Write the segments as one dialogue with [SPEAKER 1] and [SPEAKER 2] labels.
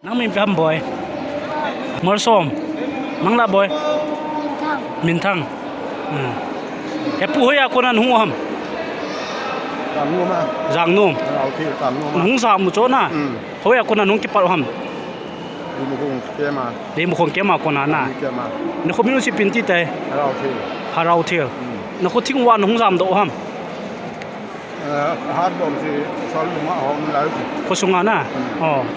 [SPEAKER 1] nang min pam boy mor som mang la boy min thang e pu hoya ko nan hu ham giang nom hung sa mu cho na hoya ko nan hung ki par ham đi một con kéo mà con na nó không biết nó pin tí tay harau thiêu nó có tiếng quan không giảm độ ham
[SPEAKER 2] hát bom thì sol luma họ lại
[SPEAKER 1] có sung na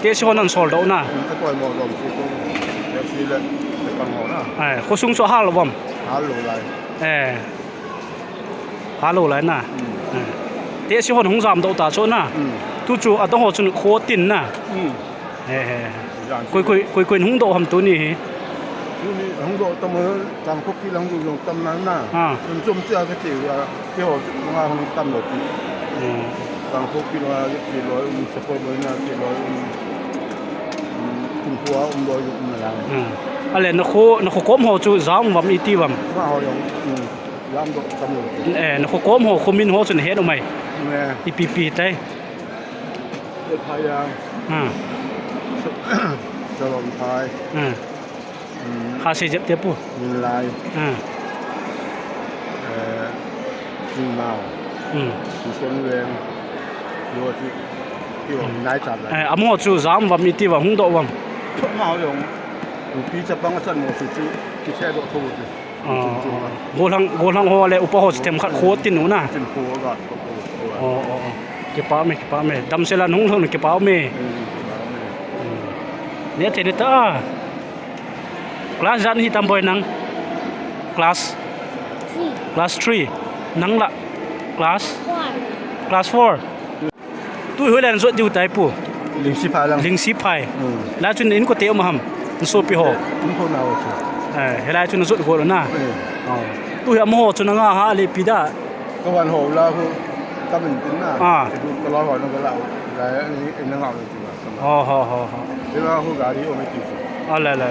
[SPEAKER 1] tiếc số nan sol độ na
[SPEAKER 2] cái tuổi mùa bom thì cũng để xí lên để còn họ na
[SPEAKER 1] có sung số hai là bom
[SPEAKER 2] lù lại
[SPEAKER 1] na tiếc số không giảm độ ta chỗ na tu chủ ở đó họ chun khó tin na quay hung độ hầm tu nè
[SPEAKER 2] hung độ tâm tâm quốc kỳ hung độ dùng tâmนั้นน่ะจุ่มเจ้าก็จิ๋วที่họว่าhung tâm độ tâm quốc kỳว่าจิ๋วร้อยสปอยบอยน่ะจิ๋วร้อยคุณผัวร้อยอยู่นั่นแหละ
[SPEAKER 1] อะไรnó khó cốm họ chú giáo vầm ít tí vầm
[SPEAKER 2] ว่าhọ dùng làm độ tâm độ
[SPEAKER 1] nó khó cốm họ không min họ chun hết đâu mày ipp tay
[SPEAKER 2] พยายามจะลงท้าย
[SPEAKER 1] ข้าเสียเจ็บปุ๊
[SPEAKER 2] มินไลจิงเมาจิส่วนเรื่องดูที่ว่านายจับเลย
[SPEAKER 1] อ่ะมั่วจู่ซ้ำว่ามีที่ว่าหุ่งโตว่า
[SPEAKER 2] เมาอย่างปีจะบังคับหมดสิที่แช่ตัวทูสิ
[SPEAKER 1] โกลังหัวเลยอุปโภคเต็มขัดโคตรตินหนูนะ
[SPEAKER 2] ตินโคก่อน
[SPEAKER 1] เก็บป้าเมดำเสลานุ่งเท่านั้นเก็บป้าเมเนี่ยเทนิต้าคลาสจันที่ทำบ่อยนังคลาส3นังละคลาส4ตู้หัวแลนด์สวดอยู่ใต้ปู
[SPEAKER 2] ลิงสิพาย
[SPEAKER 1] แล้วจุนอินก็เตะมาหำสูบไปหอ
[SPEAKER 2] คนเอาสิ
[SPEAKER 1] เฮลายจุนสวดหัวแล้วนะตู้หัวมโหจุนงาฮะเลยปีด้า
[SPEAKER 2] ก็วันโหแล้วคือตั้มเป็นตินน่ะก็ร้อยหัวนั่นก็แล้วแต่อันนี้เอ็นนั่งเอาเลยจริงๆ
[SPEAKER 1] อ๋อ
[SPEAKER 2] เวลาเขาการีโอไม่ติด
[SPEAKER 1] อะไร